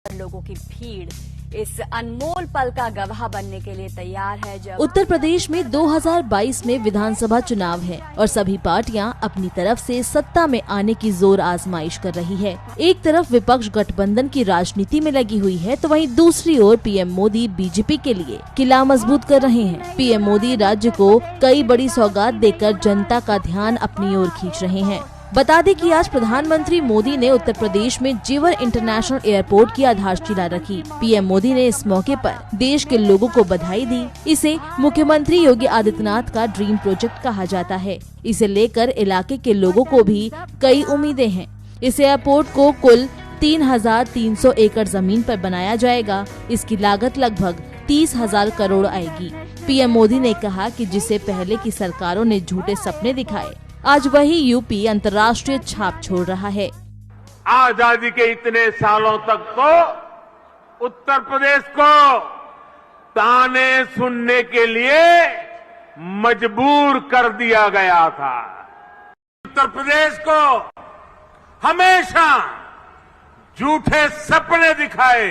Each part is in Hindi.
लोगों की भीड़ इस अनमोल पल का गवाह बनने के लिए तैयार है। जब उत्तर प्रदेश में 2022 में विधानसभा चुनाव है और सभी पार्टियां अपनी तरफ से सत्ता में आने की जोर आजमाइश कर रही है। एक तरफ विपक्ष गठबंधन की राजनीति में लगी हुई है तो वहीं दूसरी ओर पीएम मोदी बीजेपी के लिए किला मजबूत कर रहे हैं। पीएम मोदी राज्य को कई बड़ी सौगात देकर जनता का ध्यान अपनी ओर खींच रहे हैं। बता दें कि आज प्रधानमंत्री मोदी ने उत्तर प्रदेश में जेवर इंटरनेशनल एयरपोर्ट की आधारशिला रखी। पीएम मोदी ने इस मौके पर देश के लोगों को बधाई दी। इसे मुख्यमंत्री योगी आदित्यनाथ का ड्रीम प्रोजेक्ट कहा जाता है। इसे लेकर इलाके के लोगों को भी कई उम्मीदें हैं। इस एयरपोर्ट को कुल 3,300 एकड़ जमीन पर बनाया जाएगा। इसकी लागत लगभग 30,000 करोड़ आएगी। पीएम मोदी ने कहा कि जिसे पहले की सरकारों ने झूठे सपने दिखाए, आज वही यूपी अंतर्राष्ट्रीय छाप छोड़ रहा है। आजादी के इतने सालों तक तो उत्तर प्रदेश को ताने सुनने के लिए मजबूर कर दिया गया था। उत्तर प्रदेश को हमेशा झूठे सपने दिखाए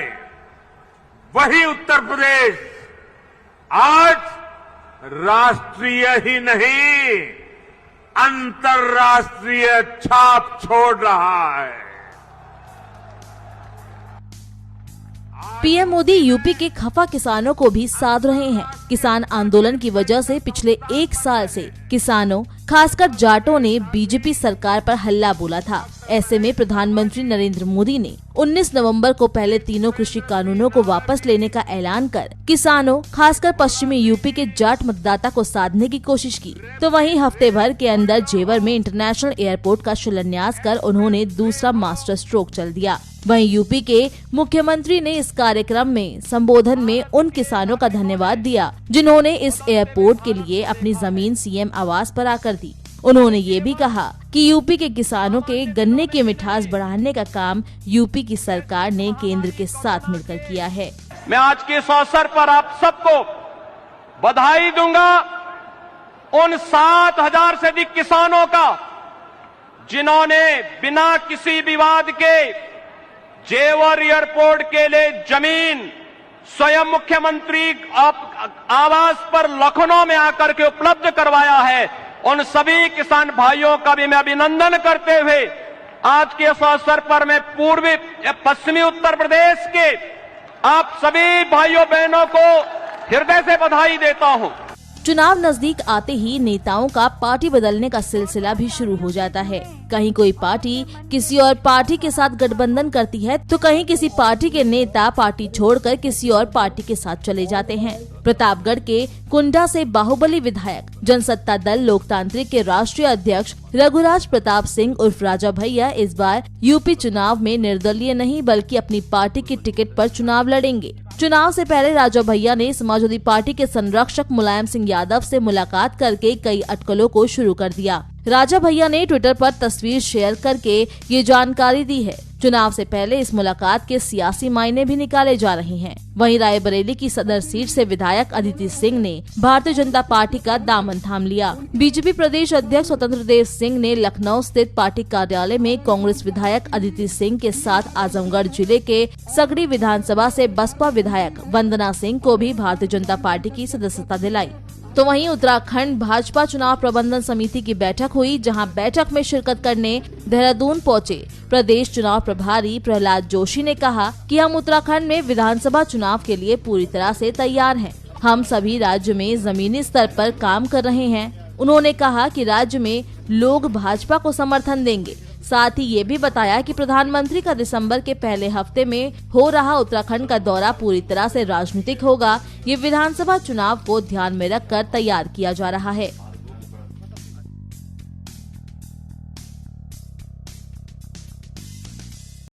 वही उत्तर प्रदेश आज राष्ट्रीय ही नहीं अंतर्राष्ट्रीय छाप छोड़ रहा है। पीएम मोदी यूपी के खफा किसानों को भी साध रहे हैं। किसान आंदोलन की वजह से पिछले एक साल से किसानों, खासकर जाटों ने बीजेपी सरकार पर हल्ला बोला था। ऐसे में प्रधानमंत्री नरेंद्र मोदी ने 19 नवंबर को पहले तीनों कृषि कानूनों को वापस लेने का ऐलान कर किसानों, खासकर पश्चिमी यूपी के जाट मतदाता को साधने की कोशिश की। तो वहीं हफ्ते भर के अंदर जेवर में इंटरनेशनल एयरपोर्ट का शिलान्यास कर उन्होंने दूसरा मास्टर स्ट्रोक चल दिया। वहीं यूपी के मुख्यमंत्री ने इस कार्यक्रम में संबोधन में उन किसानों का धन्यवाद दिया जिन्होंने इस एयरपोर्ट के लिए अपनी जमीन सीएम आवास पर आकर दी। उन्होंने ये भी कहा कि यूपी के किसानों के गन्ने की मिठास बढ़ाने का काम यूपी की सरकार ने केंद्र के साथ मिलकर किया है। मैं आज के इस अवसर पर आप सबको बधाई दूंगा उन 7,000 से अधिक किसानों का जिन्होंने बिना किसी विवाद के जेवर एयरपोर्ट के लिए जमीन स्वयं मुख्यमंत्री आवास पर लखनऊ में आकर के उपलब्ध करवाया है। उन सभी किसान भाइयों का भी मैं अभिनंदन करते हुए आज के इस अवसर पर मैं पूर्वी पश्चिमी उत्तर प्रदेश के आप सभी भाइयों बहनों को हृदय से बधाई देता हूं। चुनाव नजदीक आते ही नेताओं का पार्टी बदलने का सिलसिला भी शुरू हो जाता है। कहीं कोई पार्टी किसी और पार्टी के साथ गठबंधन करती है तो कहीं किसी पार्टी के नेता पार्टी छोड़कर किसी और पार्टी के साथ चले जाते हैं। प्रतापगढ़ के कुंडा से बाहुबली विधायक, जनसत्ता दल लोकतांत्रिक के राष्ट्रीय अध्यक्ष रघुराज प्रताप सिंह उर्फ राजा भैया इस बार यूपी चुनाव में निर्दलीय नहीं बल्कि अपनी पार्टी की टिकट पर चुनाव लड़ेंगे। चुनाव से पहले राजा भैया ने समाजवादी पार्टी के संरक्षक मुलायम सिंह यादव से मुलाकात करके कई अटकलों को शुरू कर दिया। राजा भैया ने ट्विटर पर तस्वीर शेयर करके ये जानकारी दी है। चुनाव से पहले इस मुलाकात के सियासी मायने भी निकाले जा रहे हैं। वहीं रायबरेली की सदर सीट से विधायक अदिति सिंह ने भारतीय जनता पार्टी का दामन थाम लिया। बीजेपी प्रदेश अध्यक्ष स्वतंत्र देव सिंह ने लखनऊ स्थित पार्टी कार्यालय में कांग्रेस विधायक अदिति सिंह के साथ आजमगढ़ जिले के सगड़ी विधानसभा से बसपा विधायक वंदना सिंह को भी भारतीय जनता पार्टी की सदस्यता दिलाई। तो वहीं उत्तराखंड भाजपा चुनाव प्रबंधन समिति की बैठक हुई, जहां बैठक में शिरकत करने देहरादून पहुंचे प्रदेश चुनाव प्रभारी प्रहलाद जोशी ने कहा कि हम उत्तराखंड में विधानसभा चुनाव के लिए पूरी तरह से तैयार हैं। हम सभी राज्य में जमीनी स्तर पर काम कर रहे हैं। उन्होंने कहा कि राज्य में लोग भाजपा को समर्थन देंगे। साथ ही ये भी बताया कि प्रधानमंत्री का दिसंबर के पहले हफ्ते में हो रहा उत्तराखंड का दौरा पूरी तरह से राजनीतिक होगा। ये विधानसभा चुनाव को ध्यान में रखकर तैयार किया जा रहा है।